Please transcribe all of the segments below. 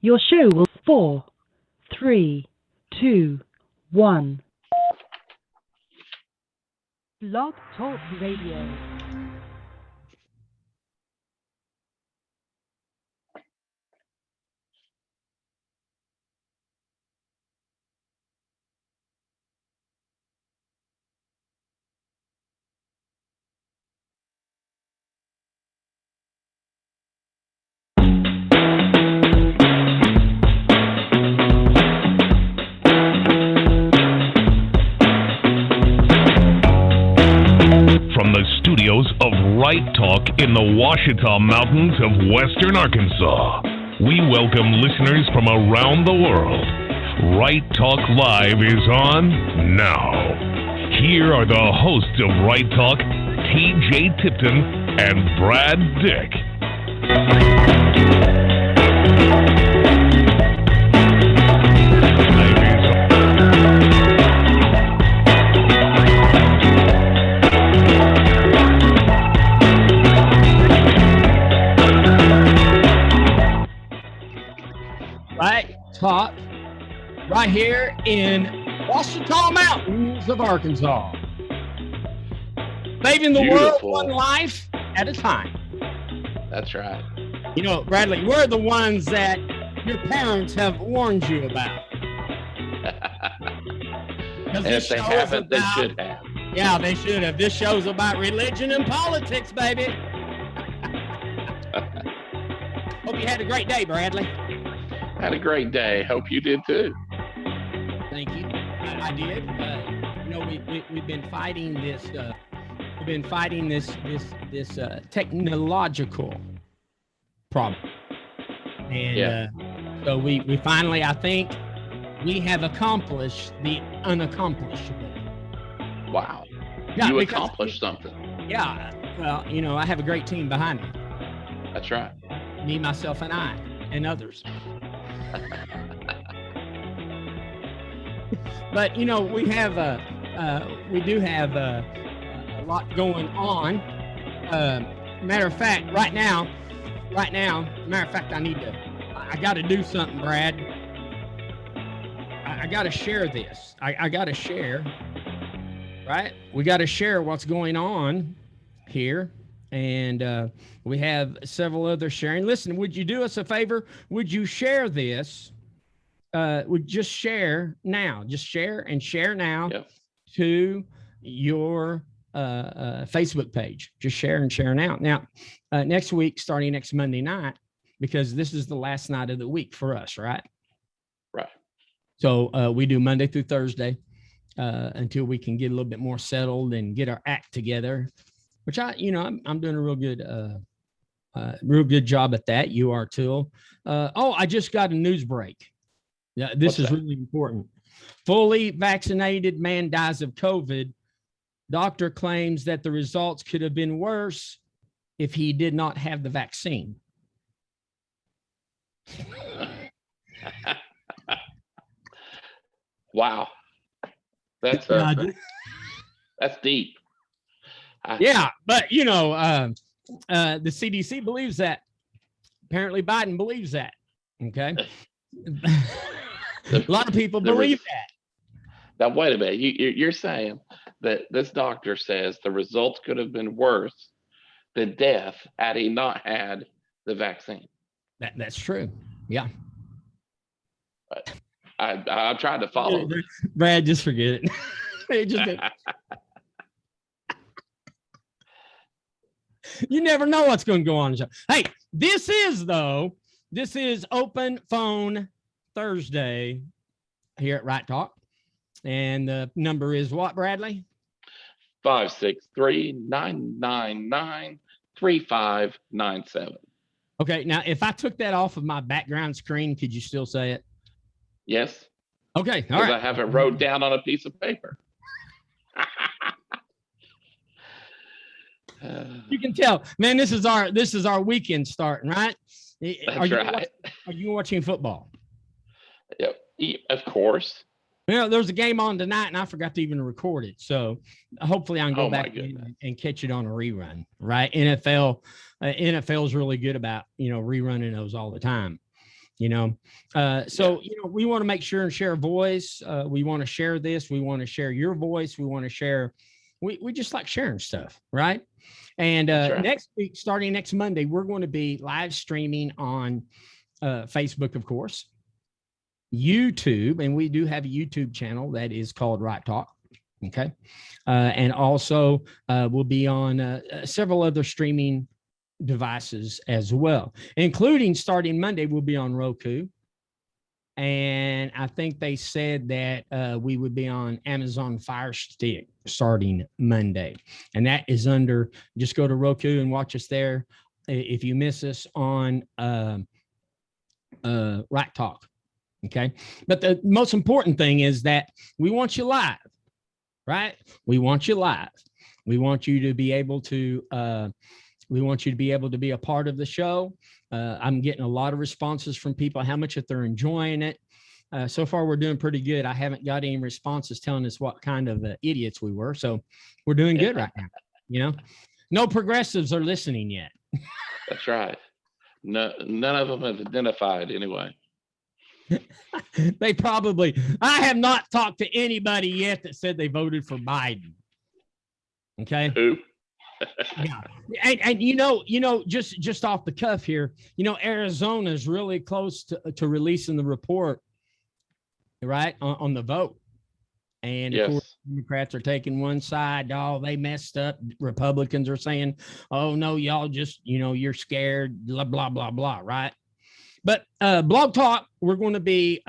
Your show will 4, 3, 2, 1. Blog Talk Radio. Of Right Talk in the Ouachita Mountains of western Arkansas. We welcome listeners from around the world. Right Talk Live is on now. Here are the hosts of Right Talk, T.J. Tipton and Brad Dick. Right Talk, right here in Ouachita Mountains of Arkansas. Saving the world one life at a time. That's right. You know, Bradley, we're the ones that your parents have warned you about. And if they haven't, they should have. Yeah, they should have. This show's about religion and politics, baby. Hope you had a great day, Bradley. Had a great day. Hope you did too. Thank you. I did. You know, we've been fighting this. We've been fighting this technological problem, and so we finally, I think, we have accomplished the unaccomplishable. Wow. Yeah, you accomplished something. Yeah. Well, you know, I have a great team behind me. That's right. Me, myself, and I, and others. But you know, we do have a lot going on. Matter of fact, right now, I got to do something, Brad. I got to share this. I got to share, right? We got to share what's going on here. And we have several others sharing. Listen, would you do us a favor? Would you share this? Would just share now. Just share now to your Facebook page. Just share and share now. Now, next week, starting next Monday night, because this is the last night of the week for us, right? Right. So we do Monday through Thursday until we can get a little bit more settled and get our act together. Which I'm doing a real good job at that. You are too. I just got a news break. Yeah, this is really important. Fully vaccinated man dies of COVID. Doctor claims that the results could have been worse if he did not have the vaccine. Wow, that's deep. Yeah, but you know, the CDC believes that. Apparently, Biden believes that. Okay, a lot of people believe that. Now, wait a minute. You're saying that this doctor says the results could have been worse than death had he not had the vaccine. That's true. Yeah. But I'm trying to follow. Brad, just forget it. It just. You never know what's going to go on. Hey, this is Open Phone Thursday here at Right Talk. And the number is what, Bradley? 563-999-3597. Okay, now if I took that off of my background screen, could you still say it? Yes. Okay, all right. I have it wrote down on a piece of paper. You can tell, man. This is our weekend starting, right? That's right. Are you watching football? Yep, of course. Well, there's a game on tonight, and I forgot to even record it. So hopefully, I can go back and catch it on a rerun. Right? NFL is really good about rerunning those all the time. you know. We want to make sure and share a voice. We want to share this. We want to share your voice. We want to share. We just like sharing stuff, right? And right. next week, starting next Monday, we're going to be live streaming on Facebook, of course, YouTube, and we do have a YouTube channel that is called Right Talk. Okay. And also we'll be on several other streaming devices as well, including starting Monday, we'll be on Roku. And I think they said that we would be on Amazon Fire Stick starting Monday. And that is under, just go to Roku and watch us there. If you miss us on Right Talk. Okay. But the most important thing is that we want you live, right? We want you live. We want you to be able to, be a part of the show. I'm getting a lot of responses from people, how much that they're enjoying it. So far, we're doing pretty good. I haven't got any responses telling us what kind of idiots we were. So we're doing good right now. You know, no progressives are listening yet. That's right. No, none of them have identified anyway. They probably, I have not talked to anybody yet that said they voted for Biden. Okay. Who? Yeah. And just off the cuff here, Arizona is really close to releasing the report, right, on the vote. And yes. Of course, Democrats are taking one side. Oh, they messed up. Republicans are saying, oh, no, y'all just, you're scared, blah, blah, blah, blah, right? But Blog Talk, we're going to be,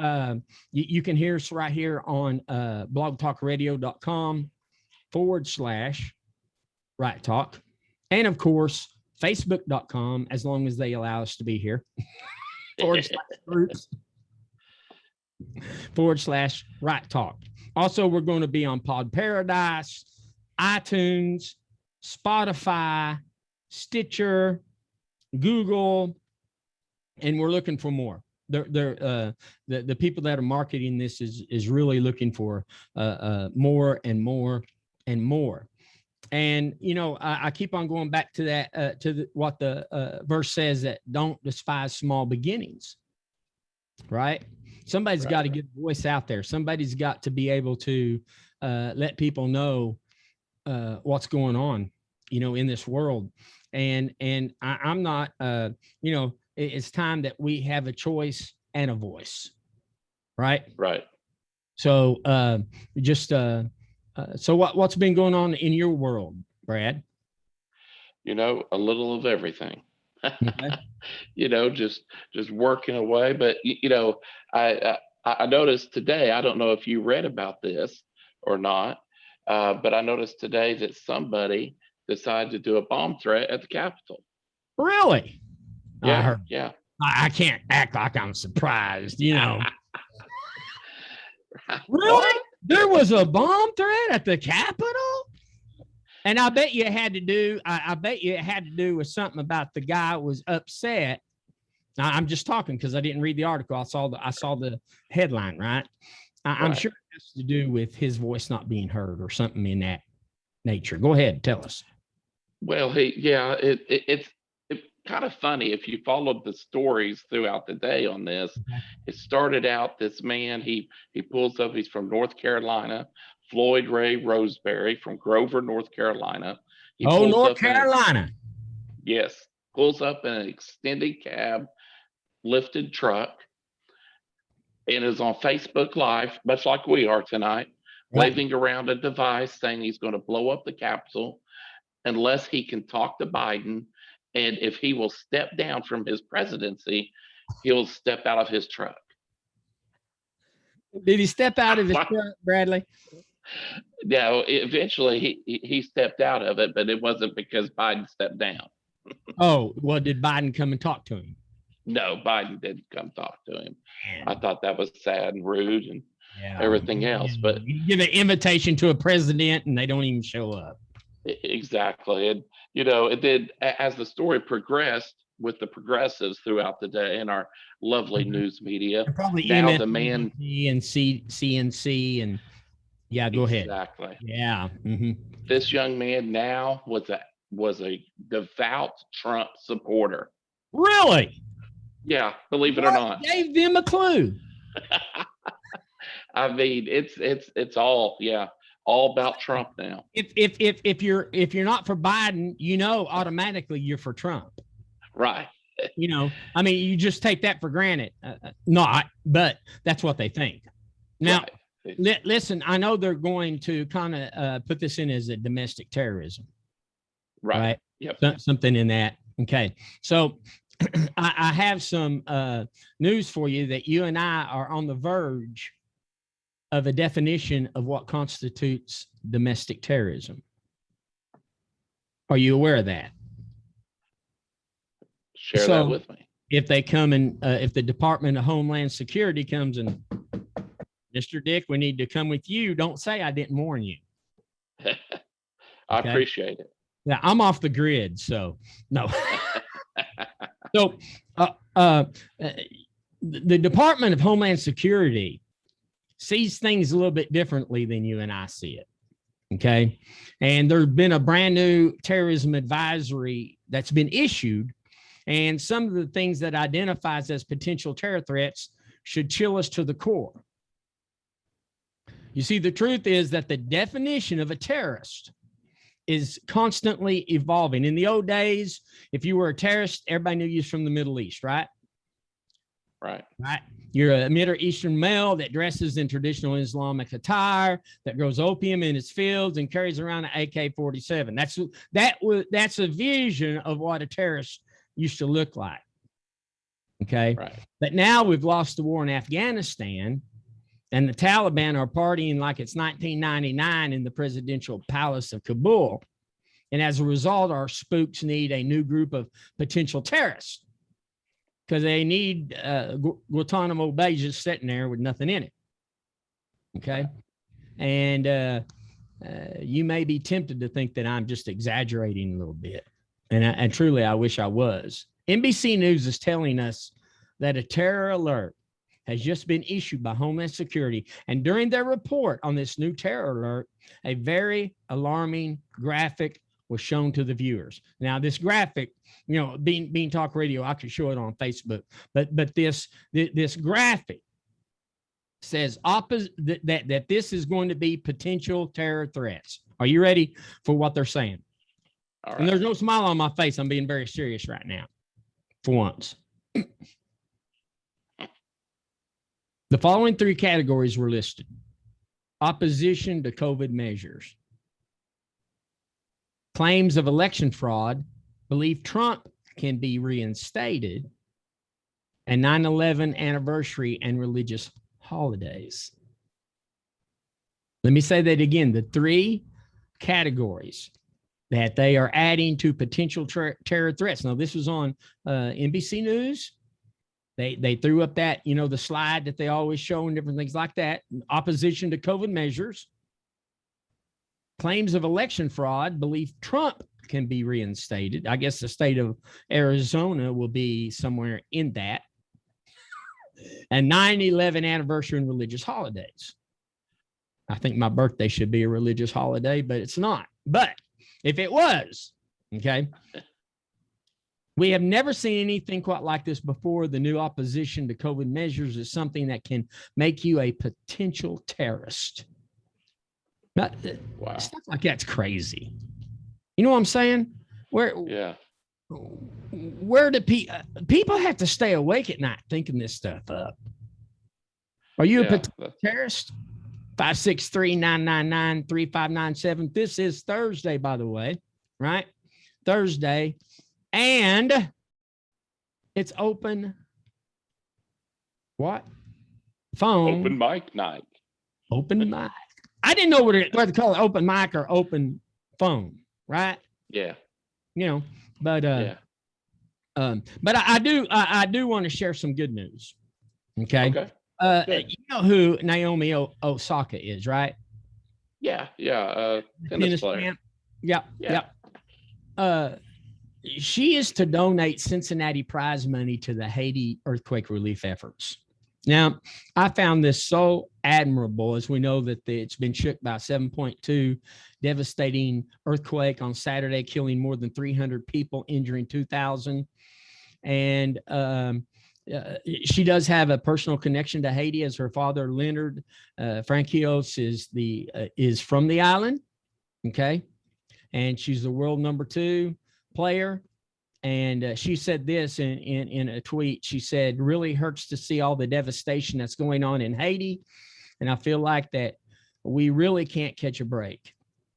you can hear us right here on blogtalkradio.com/Right Talk. And of course, Facebook.com, as long as they allow us to be here, /groups/Right Talk. Also, we're going to be on Pod Paradise, iTunes, Spotify, Stitcher, Google, and we're looking for more. The people that are marketing this is really looking for more and more and more. And I keep on going back to that what the verse says, that don't despise small beginnings. Right? Somebody's got to get a voice out there. Somebody's got to be able to let people know what's going on, in this world. And I'm not, it's time that we have a choice and a voice. Right. Right. So so what's been going on in your world, Brad? A little of everything. Okay. Just working away. But I noticed today, I don't know if you read about this or not, but I noticed today that somebody decided to do a bomb threat at the Capitol. Really? Yeah. I heard. Yeah. I can't act like I'm surprised, Really? There was a bomb threat at the Capitol? And I bet you it had to do, with something about the guy was upset. Now, I'm just talking because I didn't read the article. I saw the headline, right? I'm sure it has to do with his voice not being heard or something in that nature. Go ahead, tell us. Well, it's kind of funny if you followed the stories throughout the day on this. It started out, this man, he pulls up, he's from North Carolina, Floyd Ray Roseberry from Grover, North Carolina. North Carolina. Yes. Pulls up in an extended cab, lifted truck, and is on Facebook Live, much like we are tonight, waving around a device saying he's going to blow up the Capitol unless he can talk to Biden. And if he will step down from his presidency, he'll step out of his truck. Did he step out of his truck, Bradley? No, eventually he stepped out of it, but it wasn't because Biden stepped down. Oh, well, did Biden come and talk to him? No, Biden didn't come talk to him. I thought that was sad and rude and everything else. But you give an invitation to a president and they don't even show up. Exactly. And, it did, as the story progressed with the progressives throughout the day in our lovely news media. Probably now MSNBC the man and CNC and go ahead. Exactly. Yeah. Mm-hmm. This young man now was a devout Trump supporter. Really? Yeah, believe it or not. Gave them a clue. I mean, it's all all about Trump now. If you're not for Biden, automatically you're for Trump. Right. I mean, you just take that for granted. Not, but that's what they think. Now, right. Listen, I know they're going to kind of put this in as a domestic terrorism. Right. Yep. Something in that. Okay. So I have some news for you that you and I are on the verge of a definition of what constitutes domestic terrorism. Are you aware of that? Share that with me. If they come and if the Department of Homeland Security comes and, Mr. Dick, we need to come with you, don't say I didn't warn you. I appreciate it. Yeah, I'm off the grid, so no. So the Department of Homeland Security sees things a little bit differently than you and I see it. Okay. And there's been a brand new terrorism advisory that's been issued. And some of the things that identifies as potential terror threats should chill us to the core. You see, the truth is that the definition of a terrorist is constantly evolving. In the old days, if you were a terrorist, everybody knew you was from the Middle East, right? Right. You're a Middle Eastern male that dresses in traditional Islamic attire, that grows opium in his fields and carries around an AK-47. That's a vision of what a terrorist used to look like. Okay. Right. But now we've lost the war in Afghanistan, and the Taliban are partying like it's 1999 in the presidential palace of Kabul. And as a result, our spooks need a new group of potential terrorists, because they need Guantanamo Bay just sitting there with nothing in it. Okay. And you may be tempted to think that I'm just exaggerating a little bit. And truly, I wish I was. NBC News is telling us that a terror alert has just been issued by Homeland Security. And during their report on this new terror alert, a very alarming graphic was shown to the viewers. Now, this graphic, being talk radio, I could show it on Facebook, but this graphic says that this is going to be potential terror threats. Are you ready for what they're saying? All right. And there's no smile on my face. I'm being very serious right now, for once. The following three categories were listed: opposition to COVID measures, claims of election fraud, belief Trump can be reinstated, and 9/11 anniversary and religious holidays. Let me say that again. The three categories that they are adding to potential terror threats. Now, this was on NBC News. They threw up that, the slide that they always show and different things like that. Opposition to COVID measures, claims of election fraud, belief Trump can be reinstated. I guess the state of Arizona will be somewhere in that. And 9/11 anniversary and religious holidays. I think my birthday should be a religious holiday, but it's not. But if it was, okay, we have never seen anything quite like this before. The new opposition to COVID measures is something that can make you a potential terrorist. Wow. Stuff like that's crazy. You know what I'm saying? Where do people have to stay awake at night thinking this stuff up? Are you a potential terrorist? 563-999-3597. This is Thursday, by the way, right? Thursday. And it's open. What? Phone. Open mic night. Open mic. I didn't know whether to call it open mic or open phone, right? Yeah. But I do want to share some good news. Okay. You know who Naomi Osaka is, right? Yeah. Tennis player. Yep. She is to donate Cincinnati prize money to the Haiti earthquake relief efforts. Now, I found this so admirable, as we know that it's been shook by 7.2 devastating earthquake on Saturday, killing more than 300 people, injuring 2,000. And she does have a personal connection to Haiti, as her father, Leonard Franquios, is from the island. Okay. And she's the world number 2 player. And she said this in a tweet. She said, really hurts to see all the devastation that's going on in Haiti. And I feel like that we really can't catch a break.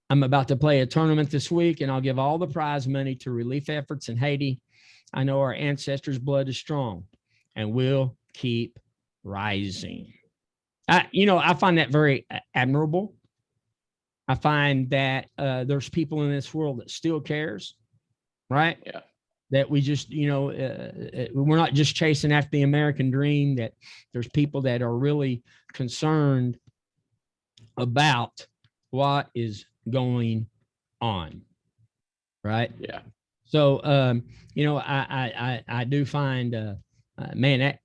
I'm about to play a tournament this week, and I'll give all the prize money to relief efforts in Haiti. I know our ancestors' blood is strong and will keep rising. I find that very admirable. I find that there's people in this world that still cares, right? Yeah. That we just, we're not just chasing after the American dream, that there's people that are really concerned about what is going on, right? Yeah. So, I do find, man,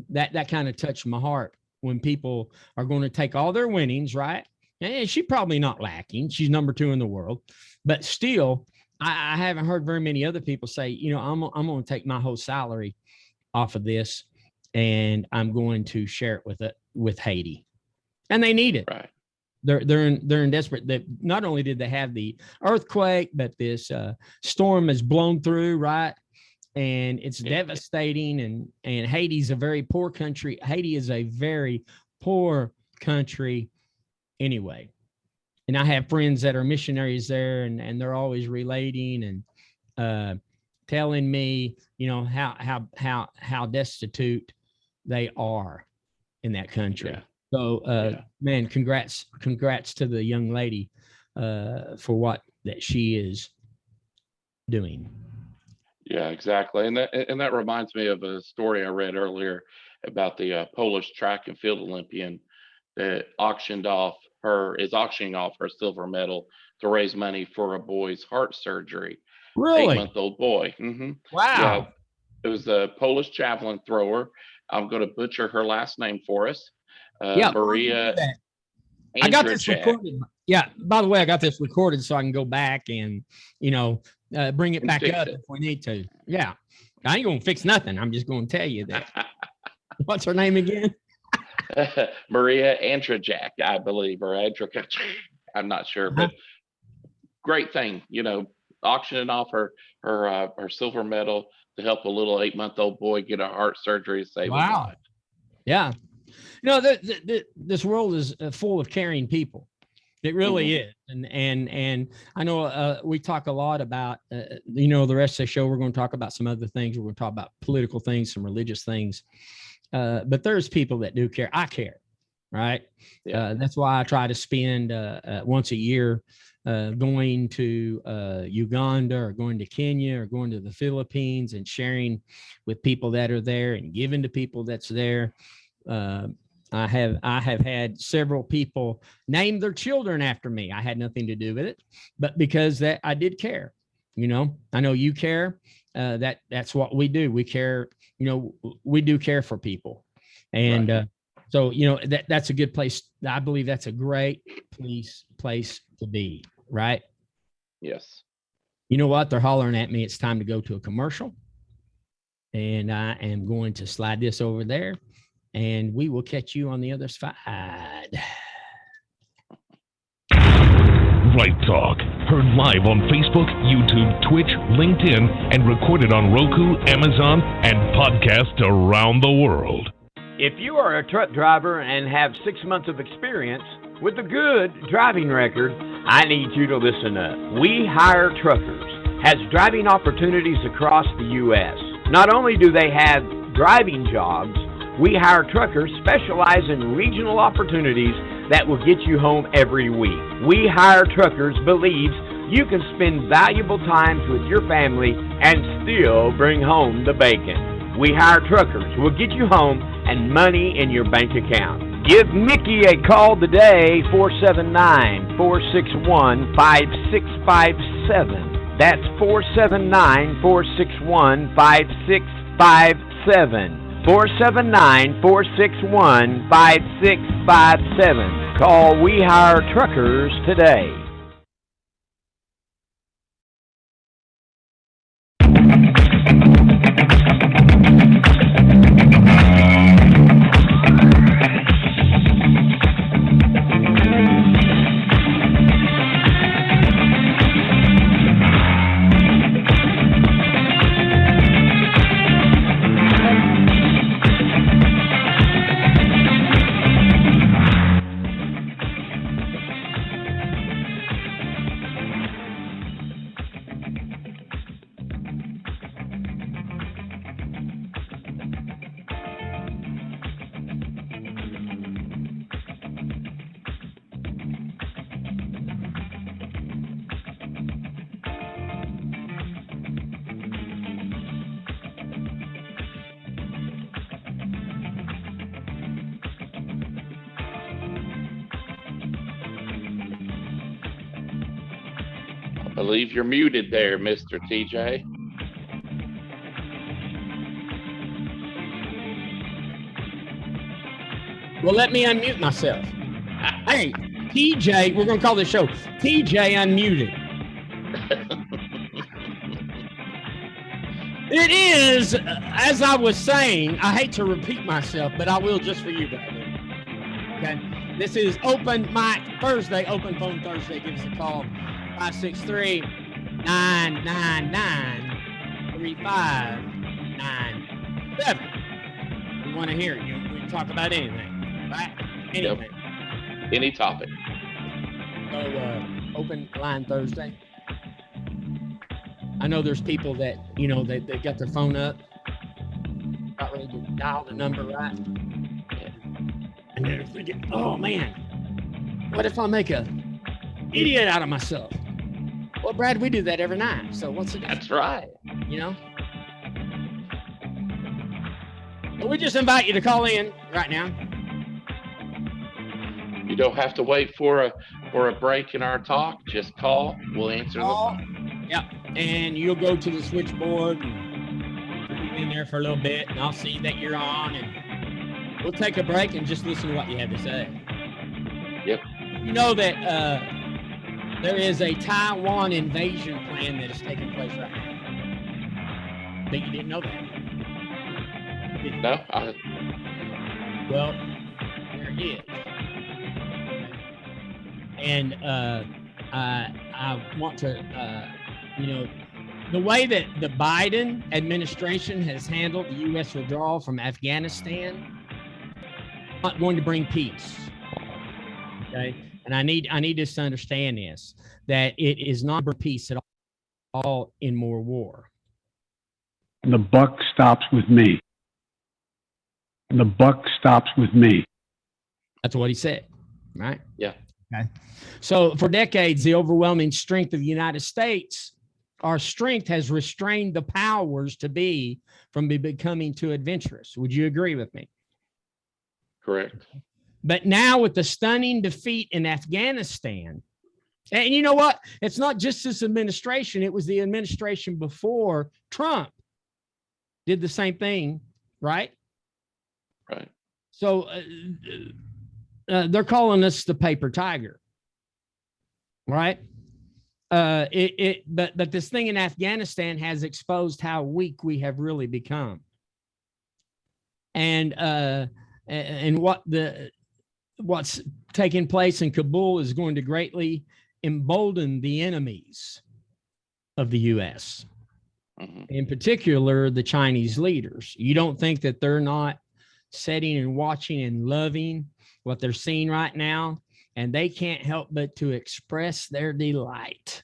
that kind of touched my heart when people are going to take all their winnings, right? And she's probably not lacking. She's number 2 in the world, but still, I haven't heard very many other people say, I'm going to take my whole salary off of this, and I'm going to share it with Haiti, and they need it. Right. They're in desperate. That not only did they have the earthquake, but this storm has blown through, right? And it's devastating. And Haiti's a very poor country. Haiti is a very poor country anyway. And I have friends that are missionaries there, and they're always relating and telling me, how destitute they are in that country. Yeah. So, man, congrats to the young lady for what that she is doing. Yeah, exactly. And that reminds me of a story I read earlier about the Polish track and field Olympian that auctioning off her silver medal to raise money for a boy's heart surgery. Really? 8-month-old boy. Mm-hmm. Wow. Yeah, it was a Polish javelin thrower. I'm going to butcher her last name for us. Maria. I got this recorded. Yeah. By the way, I got this recorded so I can go back and, bring it back up if we need to. Yeah. I ain't going to fix nothing. I'm just going to tell you that. What's her name again? Maria Antrajak, I believe, or Antrajak. I'm not sure, but great thing, auctioning off her silver medal to help a little 8-month-old boy get a heart surgery to save his life. Yeah. This world is full of caring people. It really is. And I know we talk a lot about, the rest of the show, we're going to talk about some other things. We're going to talk about political things, some religious things. But there's people that do care. I care, right? Yeah. That's why I try to spend once a year going to Uganda or going to Kenya or going to the Philippines and sharing with people that are there and giving to people that's there. I have had several people name their children after me. I had nothing to do with it, but because I did care. I know you care. That's what we do. We care. We do care for people, and right. So that's a good place. I believe that's a great place to be. Right? Yes. You know what? They're hollering at me. It's time to go to a commercial, and I am going to slide this over there, and we will catch you on the other side. Right Talk, heard live on Facebook, YouTube, Twitch, LinkedIn, and recorded on Roku, Amazon, and podcasts around the world. If you are a truck driver and have 6 months of experience with a good driving record, I need you to listen up. We Hire Truckers has driving opportunities across the U.S. Not only do they have driving jobs, We Hire Truckers specialize in regional opportunities that will get you home every week. We Hire Truckers believes you can spend valuable times with your family and still bring home the bacon. We Hire Truckers will get you home and money in your bank account. Give Mickey a call today, 479-461-5657. That's 479-461-5657. 479-461-5657. Call We Hire Truckers today. believe you're muted there, Mr. TJ. Well, let me unmute myself. Hey, TJ, we're going to call this show TJ Unmuted. It is, as I was saying, I hate to repeat myself, but I will just for you, baby. Okay. This is Open Mic Thursday, Open Phone Thursday. Give us a call, 563-999-3597. We want to hear you. We can talk about anything, right? Anything. Yep. Any topic. So, Open Line Thursday. I know there's people that, you know, they got their phone up, not ready to dial the number right. And they're thinking, oh man, what if I make a idiot out of myself? Well, Brad, we do that every night. So what's the difference? That's right. You know? But we just invite you to call in right now. You don't have to wait for a break in our talk. Just call. We'll answer the phone. Yeah, and you'll go to the switchboard and be in there for a little bit, and I'll see that you're on, and we'll take a break and just listen to what you have to say. Yep. You know that there is a Taiwan invasion plan that is taking place right now. But you didn't know that. No. Well, there it is. And I want to, you know, the way that the Biden administration has handled the U.S. withdrawal from Afghanistan, not going to bring peace. Okay, and I need us to understand this, that it is not for peace at all in more war. The buck stops with me. The buck stops with me. That's what he said, right? Yeah. Okay. So for decades, the overwhelming strength of the United States, our strength has restrained the powers to be from becoming too adventurous. Would you agree with me? Correct. But now with the stunning defeat in Afghanistan, and you know what? It's not just this administration. It was the administration before Trump did the same thing, right? Right. So they're calling us the paper tiger, right? But this thing in Afghanistan has exposed how weak we have really become, and what's taking place in Kabul is going to greatly embolden the enemies of the U.S., in particular the Chinese leaders. You don't think that they're not sitting and watching and loving what they're seeing right now, and they can't help but to express their delight.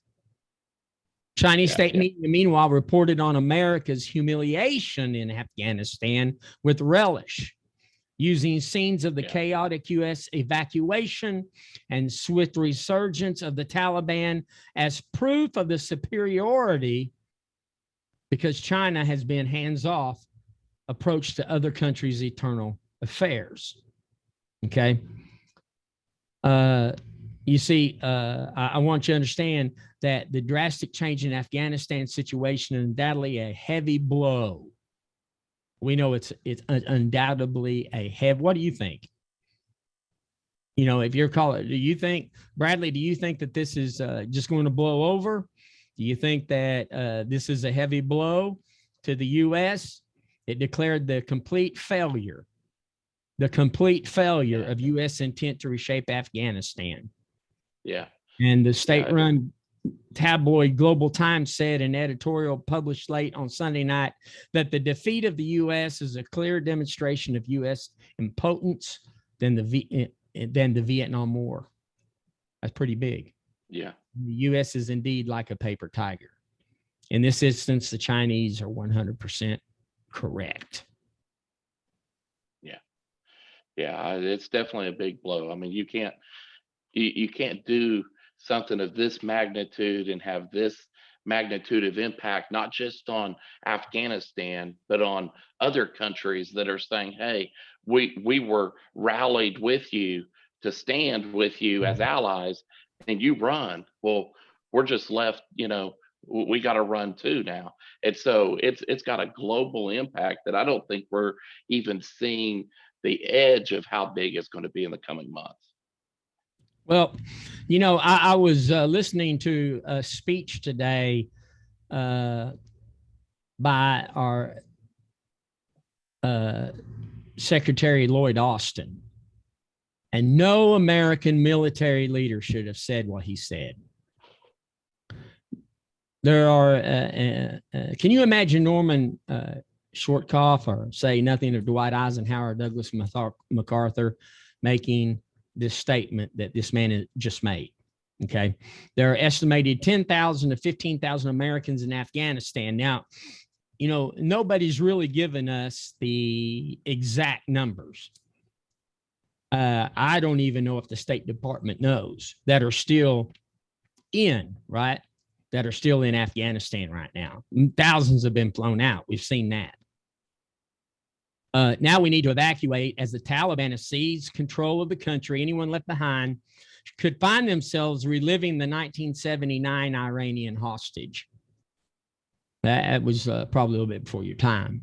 Chinese state media, meanwhile, reported on America's humiliation in Afghanistan with relish, using scenes of the chaotic U.S. evacuation and swift resurgence of the Taliban as proof of the superiority, because China has been hands-off approach to other countries' internal affairs. Okay. You see, I want you to understand that the drastic change in Afghanistan situation is undoubtedly a heavy blow. We know it's undoubtedly a heavy. What do you think? You know, if you're calling, do you think, Bradley, do you think that this is just going to blow over? Do you think that this is a heavy blow to the U.S.? It declared the complete failure of U.S. intent to reshape Afghanistan. Yeah. And the state-run tabloid Global Times said in an editorial published late on Sunday night that the defeat of the U.S. is a clear demonstration of U.S. impotence than the Vietnam War. That's pretty big. Yeah. The U.S. is indeed like a paper tiger. In this instance, the Chinese are 100% correct. Yeah, it's definitely a big blow. I mean, you can't do something of this magnitude and have this magnitude of impact, not just on Afghanistan, but on other countries that are saying, hey, we were rallied with you to stand with you as allies, and you run. Well, we're just left, we got to run too now. And so it's got a global impact that I don't think we're even seeing the edge of how big it's going to be in the coming months. Well, I was listening to a speech today by our Secretary Lloyd Austin, and no American military leader should have said what he said. There are, can you imagine Norman Schwarzkopf, or say nothing of Dwight Eisenhower, Douglas MacArthur, making this statement that this man has just made? Okay. There are estimated 10,000 to 15,000 Americans in Afghanistan. Now, nobody's really given us the exact numbers. I don't even know if the State Department knows, that are still in, right? That are still in Afghanistan right now. Thousands have been flown out. We've seen that. Now we need to evacuate as the Taliban has seized control of the country. Anyone left behind could find themselves reliving the 1979 Iranian hostage. That was probably a little bit before your time,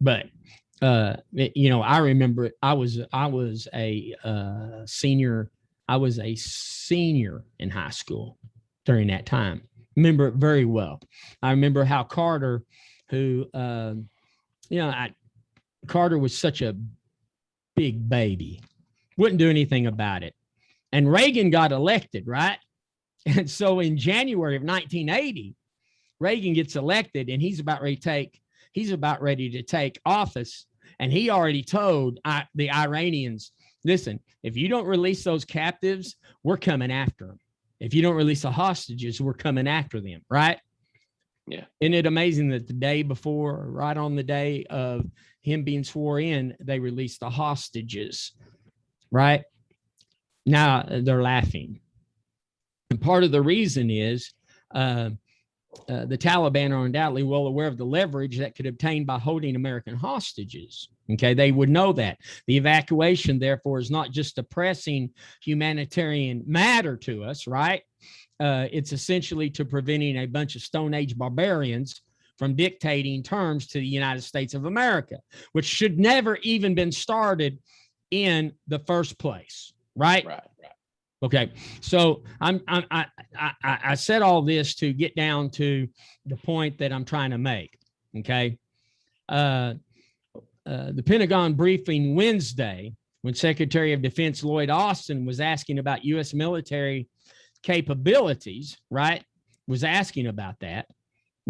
but I remember it. I was a senior. I was a senior in high school during that time. Remember it very well. I remember how Carter, who, Carter was such a big baby, wouldn't do anything about it. And Reagan got elected, right? And so in January of 1980, Reagan gets elected, and he's about ready to take office. And he already told the Iranians, listen, if you don't release those captives, we're coming after them. If you don't release the hostages, we're coming after them, right? Yeah. Isn't it amazing that the day before, right on the day of him being sworn in, they released the hostages, right? Now they're laughing. And part of the reason is the Taliban are undoubtedly well aware of the leverage that could obtain by holding American hostages. Okay, they would know that. The evacuation, therefore, is not just a pressing humanitarian matter to us, right? It's essentially to preventing a bunch of Stone Age barbarians from dictating terms to the United States of America, which should never even been started in the first place, right? Right. Okay, so I said all this to get down to the point that I'm trying to make. Okay, the Pentagon briefing Wednesday, when Secretary of Defense Lloyd Austin was asking about U.S. military capabilities, right? Was asking about that.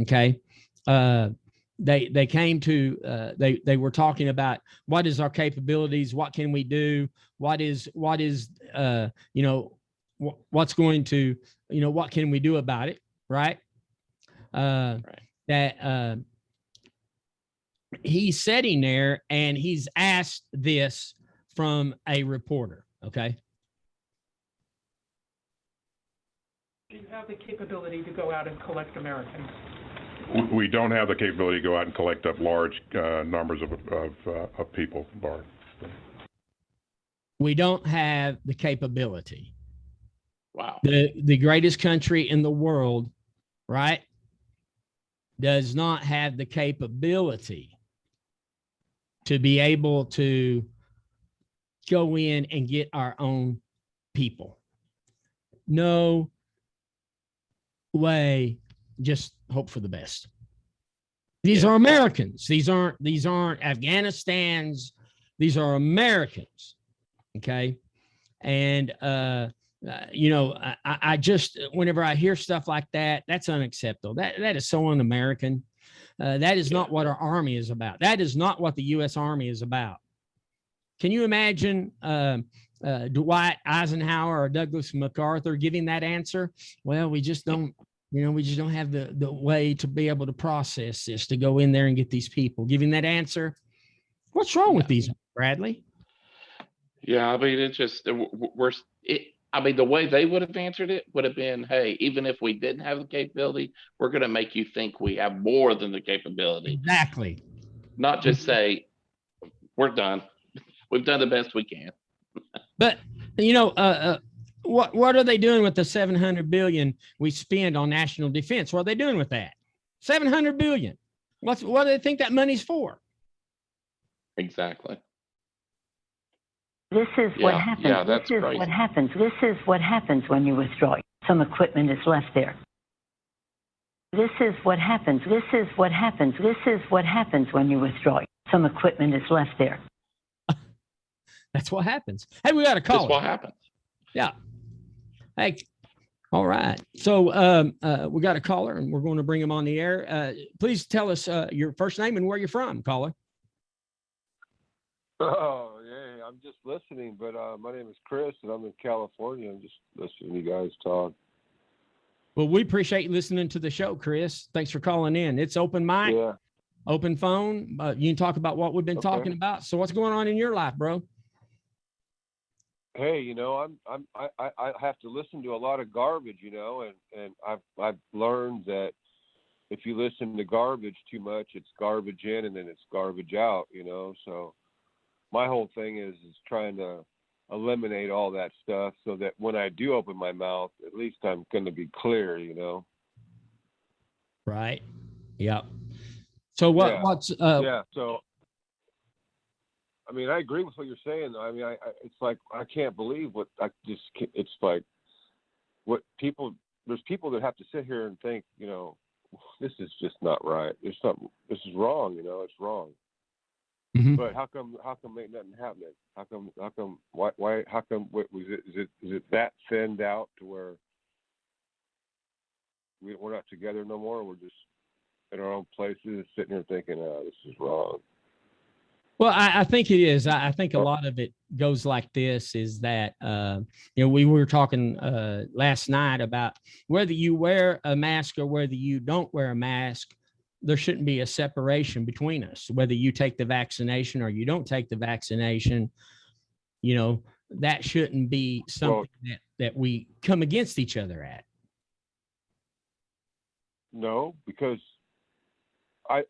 Okay, they came to they were talking about what is our capabilities, what can we do, what can we do about it, right? That he's sitting there and he's asked this from a reporter. Okay. Do you have the capability to go out and collect Americans? We don't have the capability to go out and collect up large numbers of people, Bart. We don't have the capability. Wow. The greatest country in the world, right, does not have the capability to be able to go in and get our own people. No way. Just hope for the best. These are Americans. These aren't Afghanistan's. These are Americans. Okay. And, I just, whenever I hear stuff like that, that's unacceptable. That is so un-American. That is not what our Army is about. That is not what the U.S. Army is about. Can you imagine Dwight Eisenhower or Douglas MacArthur giving that answer? Well, we just don't have the way to be able to process this, to go in there and get these people. Giving that answer. What's wrong with these, Bradley? Yeah, I mean, it's just the way they would have answered it would have been, hey, even if we didn't have the capability, we're going to make you think we have more than the capability. Exactly. Not just say, we're done. We've done the best we can. But, What are they doing with the $700 billion we spend on national defense? What are they doing with that? $700 billion. What do they think that money's for? Exactly. This is what happens. Yeah, that's this is crazy. what happens. This is what happens when you withdraw. Some equipment is left there. This is what happens. This is what happens. This is what happens when you withdraw. Some equipment is left there. That's what happens. Hey, we got a call. That's what happens. Yeah. Hey. All right. So we got a caller, and we're going to bring him on the air. Please tell us your first name and where you're from, caller. Oh, yeah, I'm just listening, but my name is Chris, and I'm in California. I'm just listening to you guys talk. Well, we appreciate you listening to the show, Chris. Thanks for calling in. It's open mic, open phone. You can talk about what we've been talking about. So what's going on in your life, bro? Hey, you know, I have to listen to a lot of garbage, you know, and I've learned that if you listen to garbage too much, it's garbage in and then it's garbage out, you know. So my whole thing is trying to eliminate all that stuff so that when I do open my mouth, at least I'm going to be clear, you know. Right. Yeah. So what's so I mean, I agree with what you're saying. I mean, it's like I can't believe it's like what people. There's people that have to sit here and think, you know, this is just not right. There's something. This is wrong. You know, it's wrong. Mm-hmm. But how come ain't nothing happening? How come why how come is it that thinned out to where we're not together no more? We're just in our own places, sitting here thinking, this is wrong. Well, I think it is. I think a lot of it goes like this, is that, we were talking last night about whether you wear a mask or whether you don't wear a mask, there shouldn't be a separation between us. Whether you take the vaccination or you don't take the vaccination, you know, that shouldn't be something that we come against each other at. No, because I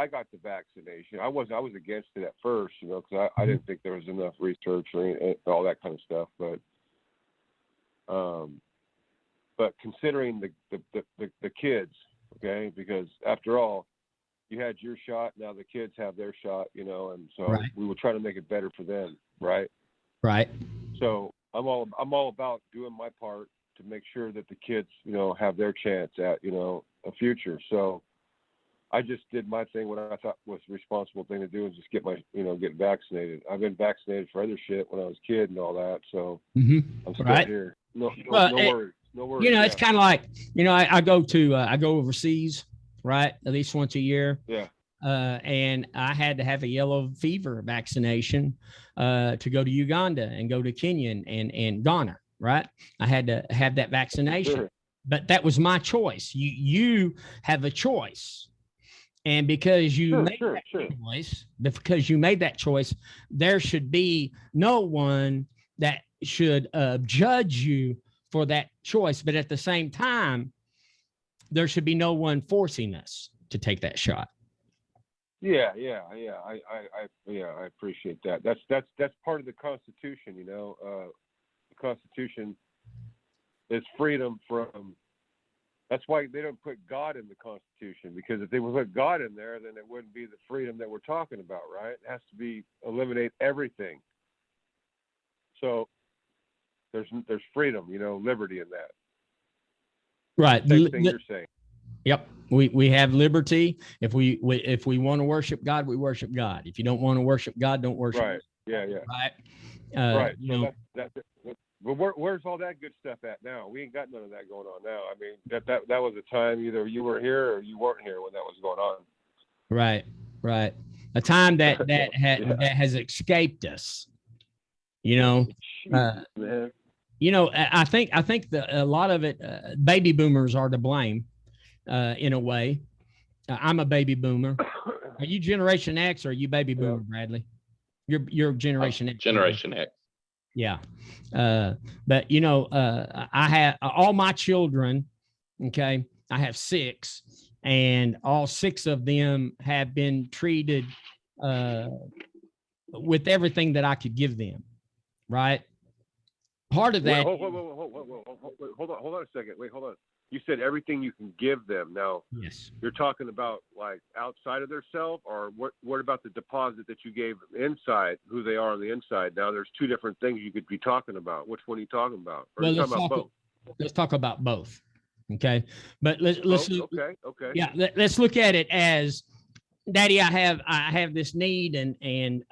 got the vaccination. I was against it at first, you know, because I didn't think there was enough research or all that kind of stuff. But considering the kids, okay, because after all, you had your shot, now the kids have their shot, you know, and so we were trying to make it better for them, right? Right. So I'm all about doing my part to make sure that the kids, you know, have their chance at, you know, a future. So I just did my thing, what I thought was the responsible thing to do, is just get vaccinated. I've been vaccinated for other shit when I was a kid and all that. So I'm still here. No worries. No worries. You know, it's kind of like, you know, I go overseas, right? At least once a year. Yeah. And I had to have a yellow fever vaccination to go to Uganda and go to Kenya and Ghana, right? I had to have that vaccination. Sure. But that was my choice. You have a choice. And because you made that choice, there should be no one that should judge you for that choice. But at the same time, there should be no one forcing us to take that shot. Yeah. I appreciate that. That's part of the Constitution, you know. The Constitution is freedom from. That's why they don't put God in the Constitution, because if they would put God in there, then it wouldn't be the freedom that we're talking about, right? It has to be eliminate everything. So there's freedom, you know, liberty in that. Right. Same thing you're saying. Yep. We have liberty. If we want to worship God, we worship God. If you don't want to worship God, don't worship. Right. Yeah. Right. Right. You know, But where's all that good stuff at now? We ain't got none of that going on now. I mean, that was a time either you were here or you weren't here when that was going on. Right. A time that has escaped us. You know. Man. You know, I think a lot of it, baby boomers are to blame, in a way. I'm a baby boomer. Are you Generation X or are you baby boomer, Bradley? You're Generation X. Generation X. Yeah. But you know, I have all my children. Okay. I have 6, and all 6 of them have been treated, with everything that I could give them. Right. part of that. Hold on a second. Hold on. You said everything you can give them. Now, Yes. you're talking about like outside of their self, or what about the deposit that you gave inside, who they are on the inside? Now, there's two different things you could be talking about. Which one are you talking about? Or are you talking about both? Let's talk about both. Okay. But let's okay. Yeah, let's look at it as, Daddy, I have this need, and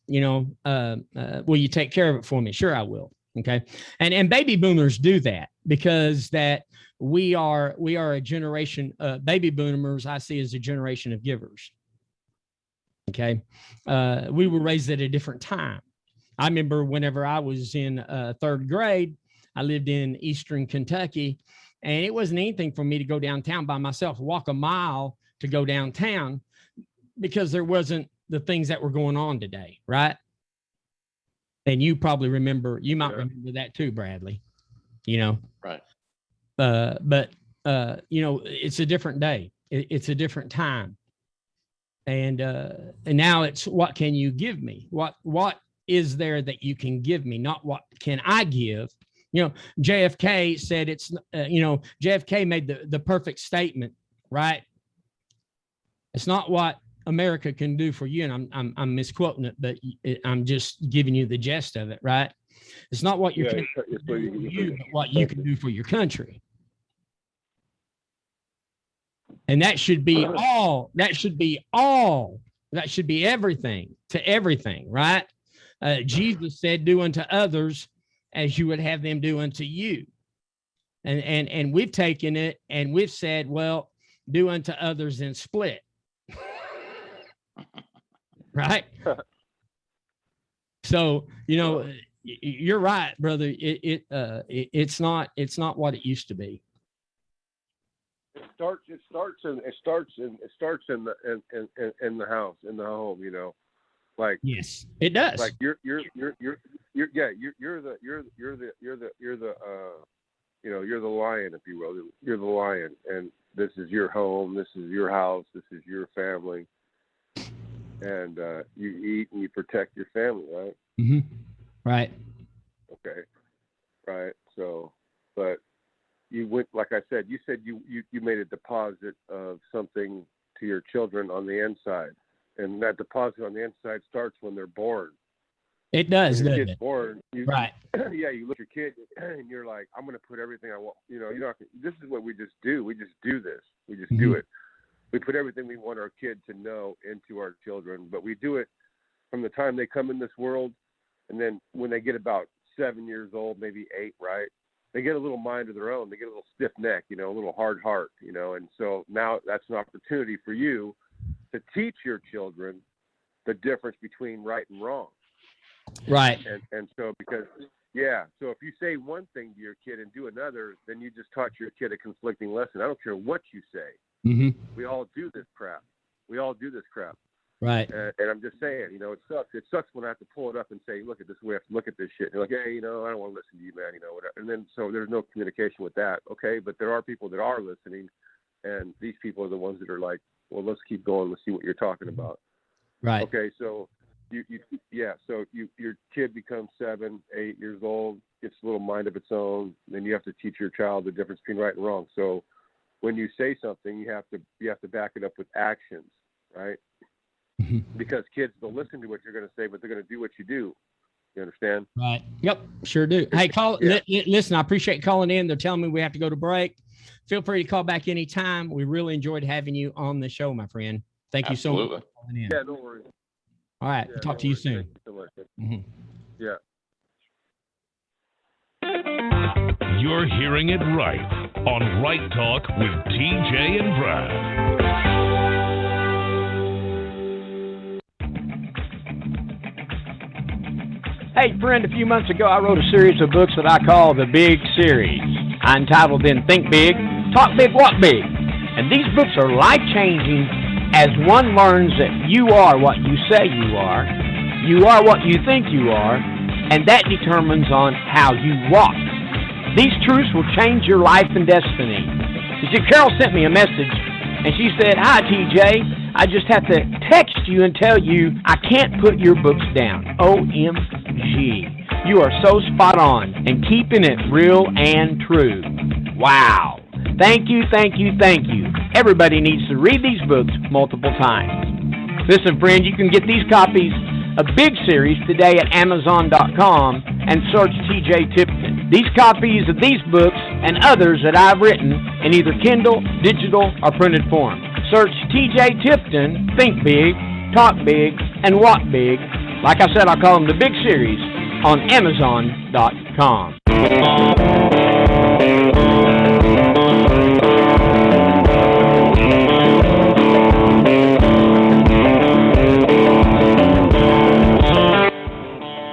will you take care of it for me? Sure, I will. Okay. And baby boomers do that because that we are a generation, baby boomers I see as a generation of givers. Okay. We were raised at a different time. I remember whenever I was in third grade, I lived in Eastern Kentucky, and it wasn't anything for me to go downtown by myself, walk a mile to go downtown, because there wasn't the things that were going on today. Right. And you probably remember, remember that too, Bradley, Right. But it's a different day. It's a different time. And now it's, what can you give me? What is there that you can give me? Not what can I give? JFK said JFK made the perfect statement, right? It's not what America can do for you, and I'm misquoting it, but I'm just giving you the gist of it, right? It's not what you can do for you, but what you can do for your country. And that should be all. That should be everything to everything, right? Jesus said, "Do unto others as you would have them do unto you." And we've taken it and we've said, well, do unto others and split. Right. So, you're right, brother. It's not what it used to be. It starts in the house, in the home, like, yes, it does. Like you're the lion, if you will. You're the lion, and this is your home, this is your house, this is your family. And you eat and you protect your family, right? Mm-hmm. Right. Okay. Right. So, but you went, like I said, you said you made a deposit of something to your children on the inside, and that deposit on the inside starts when they're born. It does, when your doesn't kid's born, right? Yeah, you look at your kid and you're like, I'm going to put everything I want. This is what we just do. We just do this. We just do it. We put everything we want our kid to know into our children, but we do it from the time they come in this world, and then when they get about 7 years old, maybe 8, right? They get a little mind of their own. They get a little stiff neck, a little hard heart, and so now that's an opportunity for you to teach your children the difference between right and wrong. Right. And so so if you say one thing to your kid and do another, then you just taught your kid a conflicting lesson. I don't care what you say. Mm-hmm. We all do this crap. Right. And I'm just saying, it sucks. It sucks when I have to pull it up and say, look at this. We have to look at this shit. And you're like, hey, I don't want to listen to you, man. Whatever. And then so there's no communication with that. Okay, but there are people that are listening, and these people are the ones that are like, well, let's keep going. Let's see what you're talking about. Right. Okay, so your kid becomes 7, 8 years old, gets a little mind of its own. Then you have to teach your child the difference between right and wrong. So when you say something, you have to back it up with actions, right? Mm-hmm. Because kids will listen to what you're going to say, but they're going to do what you do. You understand? Right. Yep. Sure do. Hey, listen, I appreciate calling in. They're telling me we have to go to break. Feel free to call back anytime. We really enjoyed having you on the show, my friend. Thank you so much for calling in. Yeah, no worries. All right. We'll talk to you soon. Thank you so much. Mm-hmm. Yeah. You're hearing it right on Right Talk with TJ and Brad. Hey, friend, a few months ago, I wrote a series of books that I call The Big Series. I entitled them Think Big, Talk Big, Walk Big. And these books are life-changing as one learns that you are what you say you are what you think you are, and that determines on how you walk. These truths will change your life and destiny. You see, Carol sent me a message, and she said, "Hi, TJ. I just have to text you and tell you I can't put your books down. OMG. You are so spot on and keeping it real and true. Wow. Thank you, thank you, thank you. Everybody needs to read these books multiple times. Listen, friend, you can get these copies of Big Series today at Amazon.com and search TJ Tipton. These copies of these books and others that I've written in either Kindle, digital, or printed form. Search TJ Tipton, Think Big, Talk Big, and Walk Big. Like I said, I call them the Big Series on Amazon.com.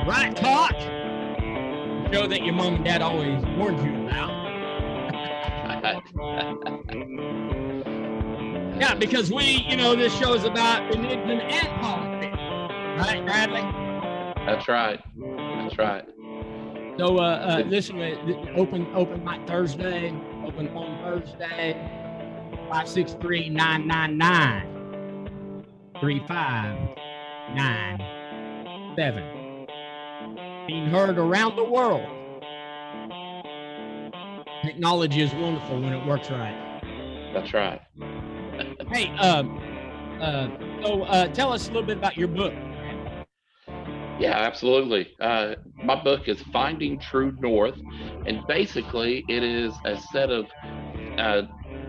Right Talk. Show that your mom and dad always warned you about. Yeah, because this show is about religion and politics. Right, Bradley? That's right. That's right. So, listen, open mic Thursday, open phone Thursday, 563-999-3597. Being heard around the world. Technology is wonderful when it works right. That's right. Hey, so tell us a little bit about your book. Yeah, absolutely. My book is Finding True North, and basically it is a set of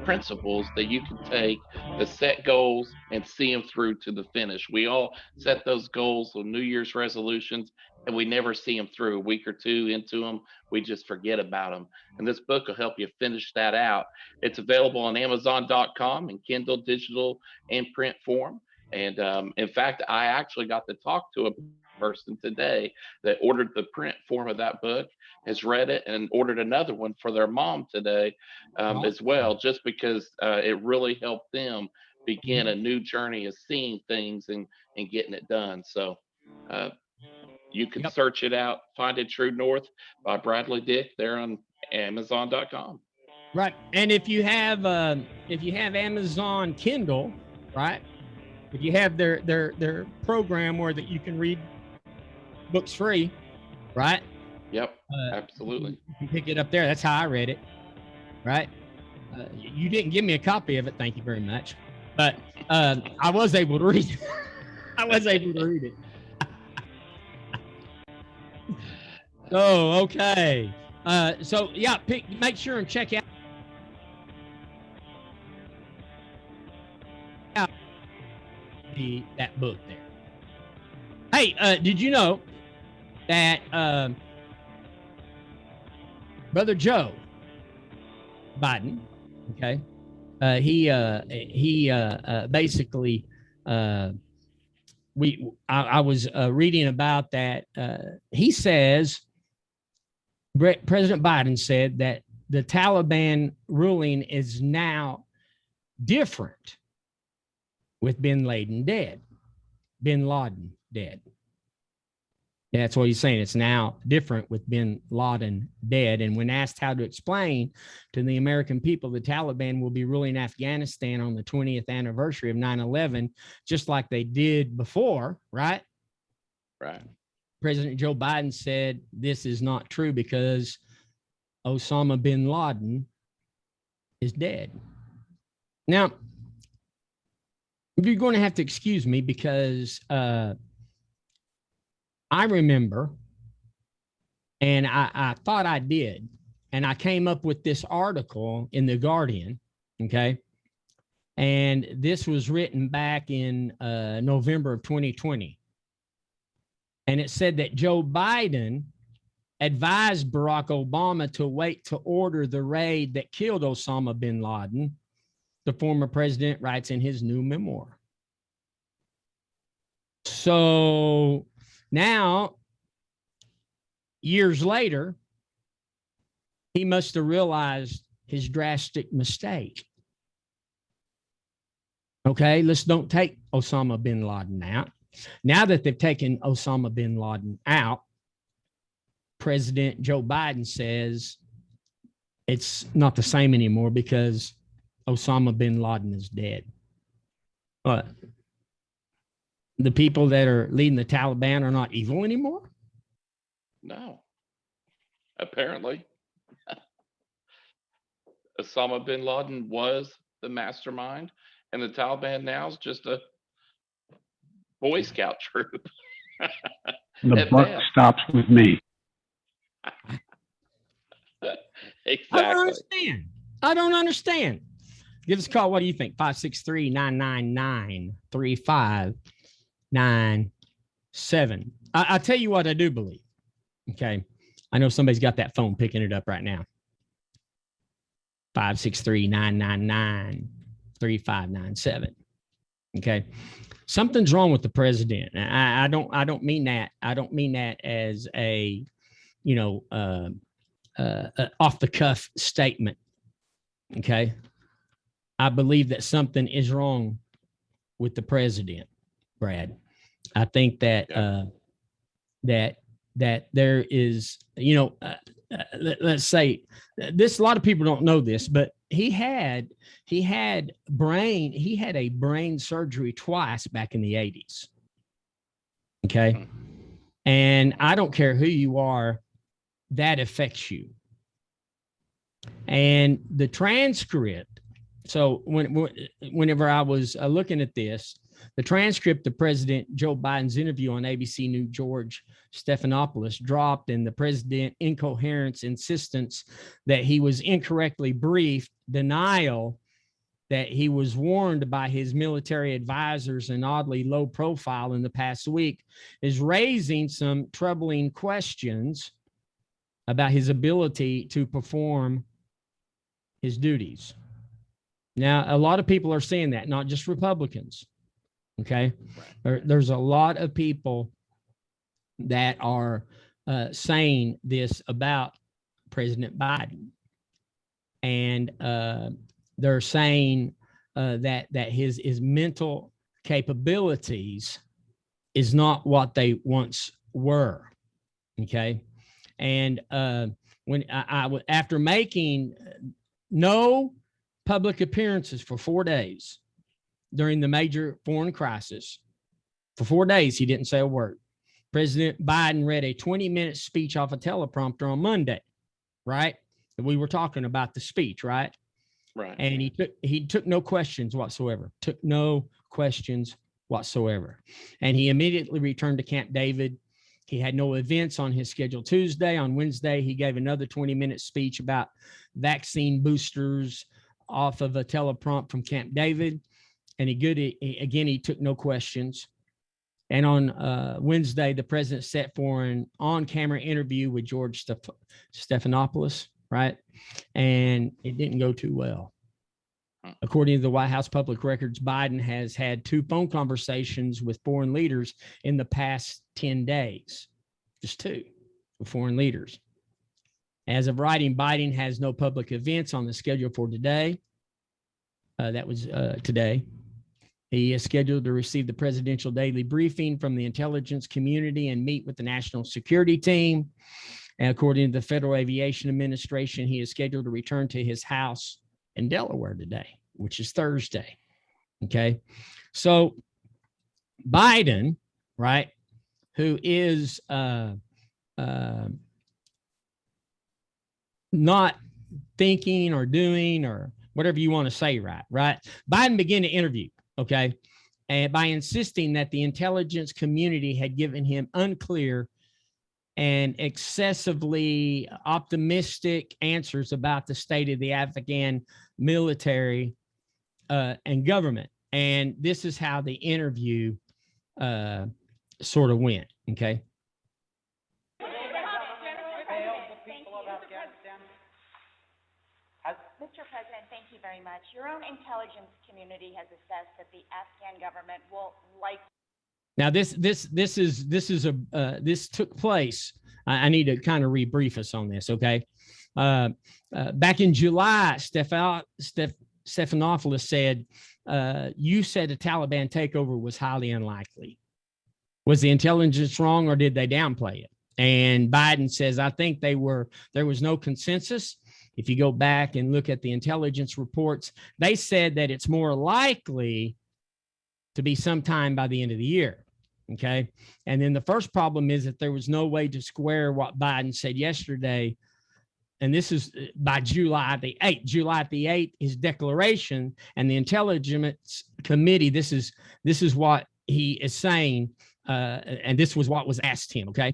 principles that you can take to set goals and see them through to the finish. We all set those goals on New Year's resolutions, and we never see them through. A week or two into them, we just forget about them. And this book will help you finish that out. It's available on Amazon.com in Kindle, digital, and print form. And in fact, I actually got to talk to a person today that ordered the print form of that book, has read it, and ordered another one for their mom today as well, just because it really helped them begin a new journey of seeing things and getting it done. So you can search it out, Finding True North by Bradley Dick there on Amazon.com. Right. And if you have Amazon Kindle, right? If you have their program where that you can read books free, right? Yep, absolutely. You can pick it up there. That's how I read it, right? You didn't give me a copy of it. Thank you very much. But I was able to read it. I was able to read it. Oh, okay. So yeah, make sure and check out that book there. Hey, did you know that Brother Joe Biden, okay, he basically I was reading about that. He says President Biden said that the Taliban ruling is now different with Bin Laden dead. Yeah, that's what he's saying. It's now different with Bin Laden dead. And when asked how to explain to the American people, the Taliban will be ruling Afghanistan on the 20th anniversary of 9/11, just like they did before, right? Right. President Joe Biden said this is not true because Osama bin Laden is dead. Now, you're going to have to excuse me because I remember, and I thought I did, and I came up with this article in The Guardian, okay? And this was written back in November of 2020. And it said that Joe Biden advised Barack Obama to wait to order the raid that killed Osama bin Laden, the former president writes in his new memoir. So now, years later, he must have realized his drastic mistake. Okay, let's don't take Osama bin Laden out. Now that they've taken Osama bin Laden out, President Joe Biden says it's not the same anymore because Osama bin Laden is dead. But the people that are leading the Taliban are not evil anymore? No. Apparently, Osama bin Laden was the mastermind, and the Taliban now is just a Boy Scout troop. The At buck best. stops with me. Exactly. I don't understand. Give us a call. What do you think? 563-999-3597. I'll tell you what I do believe. Okay. I know somebody's got that phone picking it up right now. 563-999-3597. Okay. Something's wrong with the president. I don't mean that. I don't mean that as a, off the cuff statement. Okay. I believe that something is wrong with the president, Brad. I think that, that there is, let's say this, a lot of people don't know this, but he had a brain surgery twice back in the 80s. Okay. And I don't care who you are, that affects you. And the transcript. So whenever I was looking at this, the transcript of President Joe Biden's interview on ABC News George Stephanopoulos dropped, and the president incoherence, insistence that he was incorrectly briefed, denial that he was warned by his military advisors, and oddly low profile in the past week is raising some troubling questions about his ability to perform his duties. Now, a lot of people are saying that, not just Republicans. Okay. There's a lot of people that are saying this about President Biden. And they're saying that his mental capabilities is not what they once were. Okay. And when I after making no public appearances for 4 days during the major foreign crisis, for 4 days, he didn't say a word. President Biden read a 20-minute speech off a teleprompter on Monday, right? We were talking about the speech, right? Right. And he took no questions whatsoever. Took no questions whatsoever. And he immediately returned to Camp David. He had no events on his schedule Tuesday. On Wednesday, he gave another 20-minute speech about vaccine boosters off of a teleprompt from Camp David. And he took no questions. And on Wednesday, the president set for an on-camera interview with George Stephanopoulos, right? And it didn't go too well. According to the White House Public Records, Biden has had 2 phone conversations with foreign leaders in the past 10 days. Just 2 with foreign leaders. As of writing, Biden has no public events on the schedule for today. That was today. He is scheduled to receive the presidential daily briefing from the intelligence community and meet with the national security team. And according to the Federal Aviation Administration, he is scheduled to return to his house in Delaware today, which is Thursday. Okay. So Biden, right, who is not thinking or doing or whatever you want to say, right? Biden began to interview, okay, and by insisting that the intelligence community had given him unclear and excessively optimistic answers about the state of the Afghan military and government. And this is how the interview sort of went, okay? Mr. President, thank you very much. Your own intelligence community has assessed that the Afghan government will likely. Now, this took place. I need to kind of rebrief us on this, okay? Back in July, Stephanopoulos said, you said a Taliban takeover was highly unlikely. Was the intelligence wrong, or did they downplay it? And Biden says, I think there was no consensus. If you go back and look at the intelligence reports, they said that it's more likely to be sometime by the end of the year. Okay. And then the first problem is that there was no way to square what Biden said yesterday. And this is by July the 8th. July the 8th, his declaration, and the Intelligence Committee, this is what he is saying, and this was what was asked him, okay?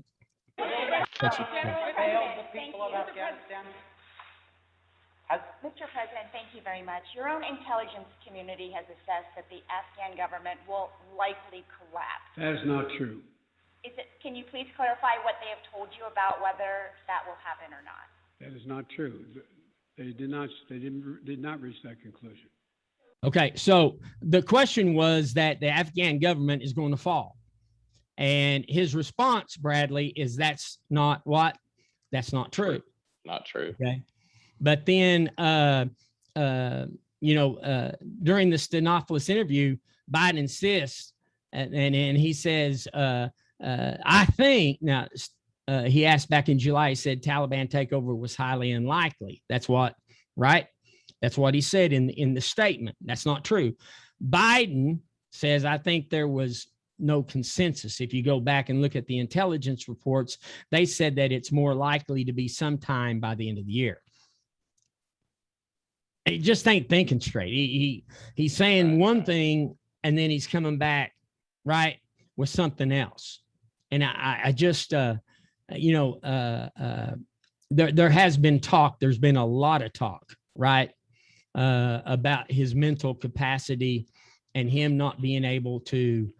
Mr. President, thank you very much. Your own intelligence community has assessed that the Afghan government will likely collapse. That is not true. Can you please clarify what they have told you about whether that will happen or not? That is not true. They did not reach that conclusion. Okay, so the question was that the Afghan government is going to fall. And his response, Bradley, is that's not what? That's not true. Not true. Okay. But then, during the Stenophilus interview, Biden insists, and he says, I think, now, he asked back in July, he said Taliban takeover was highly unlikely. That's what, right? That's what he said in the statement. That's not true. Biden says, I think there was no consensus. If you go back and look at the intelligence reports, they said that it's more likely to be sometime by the end of the year. He just ain't thinking straight. He's saying one thing and then he's coming back, right, with something else. And I just, there has been talk. There's been a lot of talk, right, about his mental capacity and him not being able to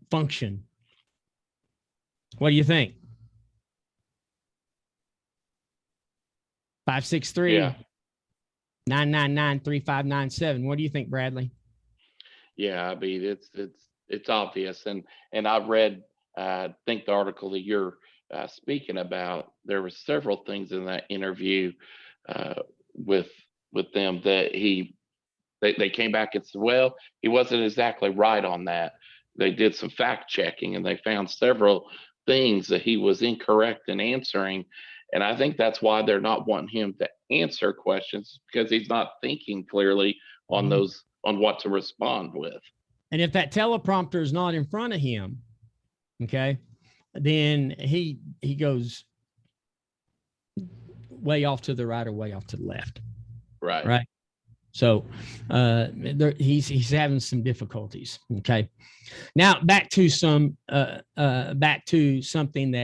function. What do you think? 563 999-3597. What do you think, Bradley? Yeah, I mean, it's obvious. And I've read, I think the article that you're speaking about, there were several things in that interview with them that they came back and said, well, he wasn't exactly right on that. They did some fact checking and they found several things that he was incorrect in answering. And I think that's why they're not wanting him to answer questions, because he's not thinking clearly on on what to respond with. And if that teleprompter is not in front of him, okay, then he goes way off to the right or way off to the left. Right. Right. So he's having some difficulties. Okay. Now back to something that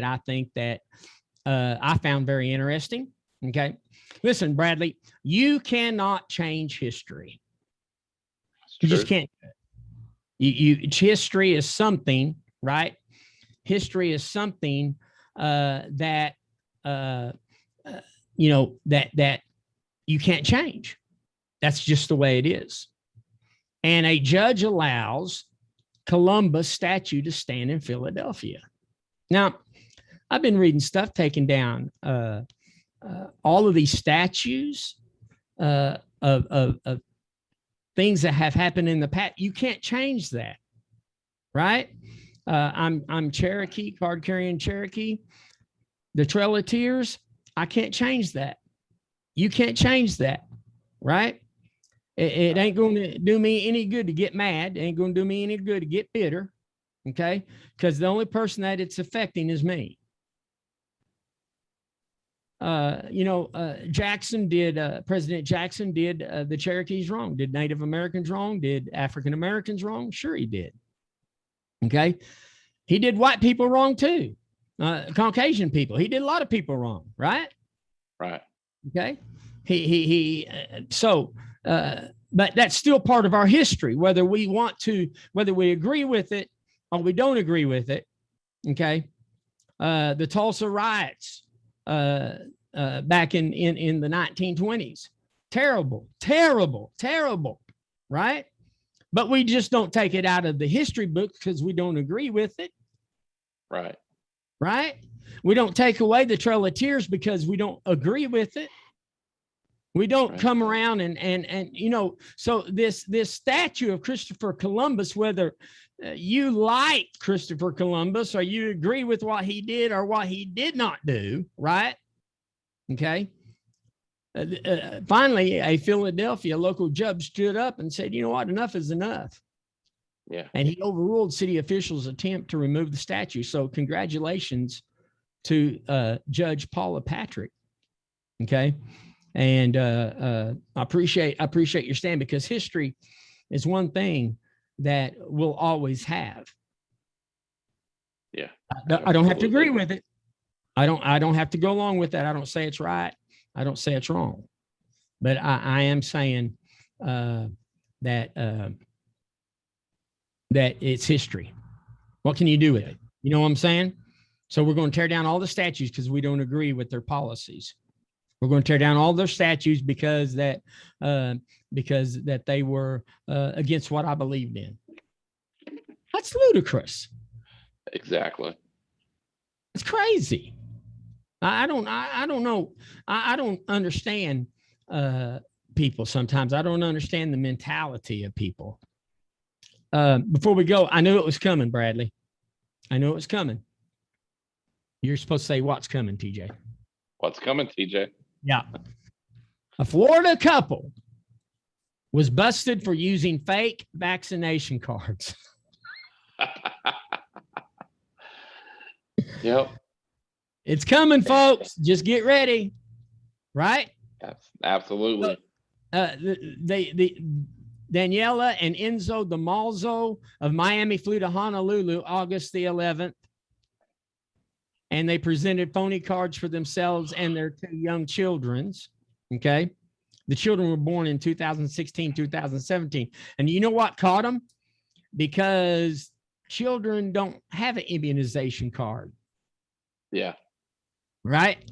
I think that I found very interesting. Okay. Listen, Bradley, you cannot change history. You just can't. History is something, right? History is something that you can't change. That's just the way it is. And a judge allows Columbus statue to stand in Philadelphia. Now, I've been reading stuff taking down all of these statues of things that have happened in the past. You can't change that, right? I'm Cherokee, card-carrying Cherokee. The Trail of Tears, I can't change that. You can't change that, right? It ain't going to do me any good to get mad. It ain't going to do me any good to get bitter, okay? Because the only person that it's affecting is me. Jackson did, President Jackson did the Cherokees wrong, did Native Americans wrong, did African Americans wrong? Sure he did. Okay. He did white people wrong too. Caucasian people. He did a lot of people wrong, right? Right. Okay. But that's still part of our history, whether we agree with it or we don't agree with it. Okay. The Tulsa riots, back in the 1920s. Terrible, right? But we just don't take it out of the history book because we don't agree with it. Right. We don't take away the Trail of Tears because we don't agree with it. We don't come around and so this statue of Christopher Columbus, whether you like Christopher Columbus or you agree with what he did or what he did not do, right? Okay. Finally, a Philadelphia local judge stood up and said, you know what, enough is enough. Yeah. And he overruled city officials' attempt to remove the statue. So congratulations to Judge Paula Patrick. Okay. And I appreciate your stand, because history is one thing that we'll always have. Yeah. I don't have to agree with it. I don't have to go along with that. I don't say it's right. I don't say it's wrong. But I am saying that it's history. What can you do with it? You know what I'm saying? So we're going to tear down all the statues because we don't agree with their policies. We're going to tear down all their statues because that they were against what I believed in. That's ludicrous. Exactly. It's crazy. I don't know. I don't understand people sometimes. I don't understand the mentality of people. Before we go, I knew it was coming, Bradley. I knew it was coming. You're supposed to say what's coming, TJ. What's coming, TJ? Yeah. A Florida couple was busted for using fake vaccination cards. Yep. It's coming, folks. Just get ready. Right? Absolutely. The Daniela and Enzo DeMalzo of Miami flew to Honolulu August the 11th. And they presented phony cards for themselves and their two young children's. Okay. The children were born in 2016, 2017. And you know what caught them? Because children don't have an immunization card. Yeah. Right.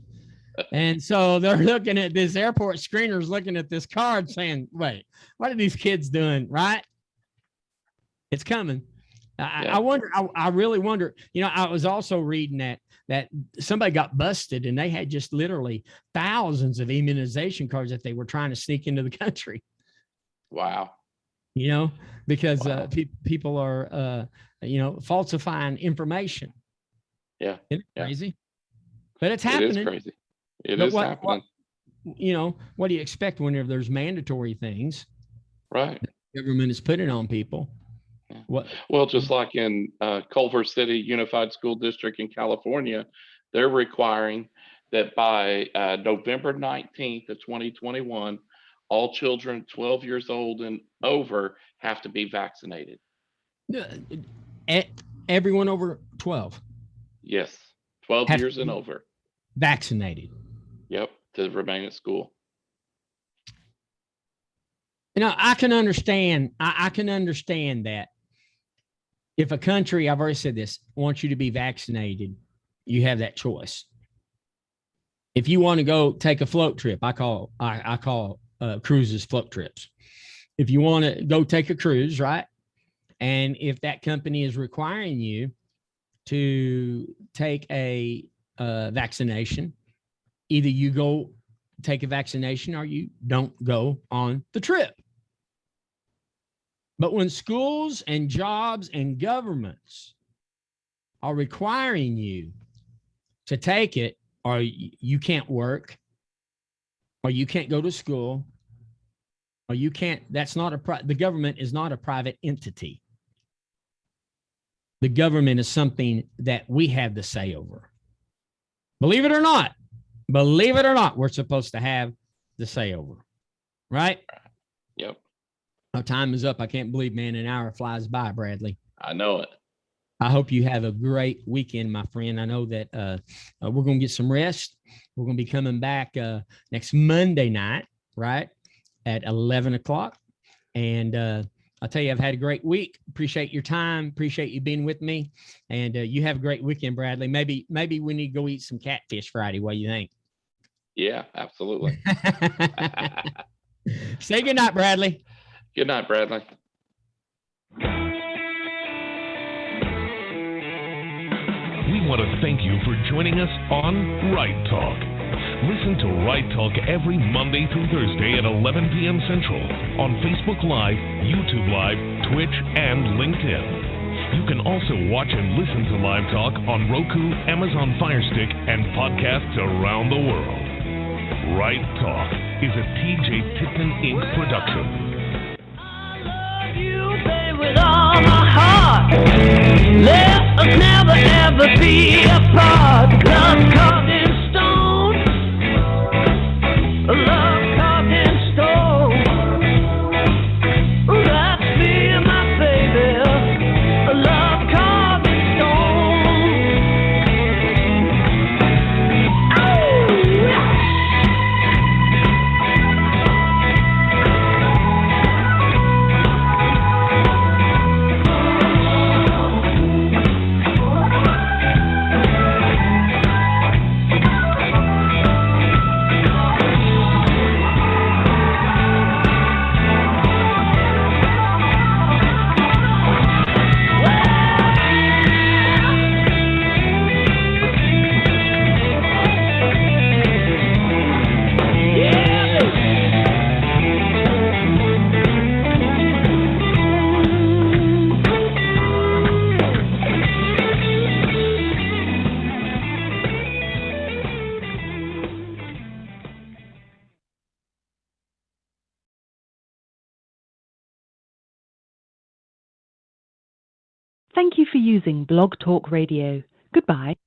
And so they're looking at this airport screeners, looking at this card saying, wait, what are these kids doing? Right. It's coming. I wonder, I really wonder, you know, I was also reading that somebody got busted and they had just literally thousands of immunization cards that they were trying to sneak into the country. Wow. You know, because people are, falsifying information. Yeah. Isn't it crazy? But it's happening. It is crazy. It is happening. What do you expect whenever there's mandatory things? Right. The government is putting on people. What? Well, just like in Culver City Unified School District in California, they're requiring that by November 19th of 2021, all children 12 years old and over have to be vaccinated. Everyone over 12? Yes, 12 years and over. Vaccinated? Yep, to remain at school. You know, I can understand. I can understand that. If a country, I've already said this, wants you to be vaccinated, you have that choice. If you want to go take a float trip, I call cruises float trips. If you want to go take a cruise, right? And if that company is requiring you to take a vaccination, either you go take a vaccination or you don't go on the trip. But when schools and jobs and governments are requiring you to take it, or you can't work, or you can't go to school, or you can't, the government is not a private entity. The government is something that we have the say over. Believe it or not, we're supposed to have the say over, right? Yep. Our time is up. I can't believe, man, an hour flies by, Bradley. I know it. I hope you have a great weekend, my friend. I know that we're going to get some rest. We're going to be coming back next Monday night, right, at 11 o'clock. And I'll tell you, I've had a great week. Appreciate your time. Appreciate you being with me. And you have a great weekend, Bradley. Maybe we need to go eat some catfish Friday. What do you think? Yeah, absolutely. Say good night, Bradley. Good night, Bradley. We want to thank you for joining us on Right Talk. Listen to Right Talk every Monday through Thursday at 11 p.m. Central on Facebook Live, YouTube Live, Twitch, and LinkedIn. You can also watch and listen to Live Talk on Roku, Amazon Fire Stick, and podcasts around the world. Right Talk is a TJ Tickman Inc. production. You say with all my Let us never ever be apart. Love carved in stone. Love carved in stone. That's me and my baby. Love carved in stone. Oh! Thank you for using Blog Talk Radio. Goodbye.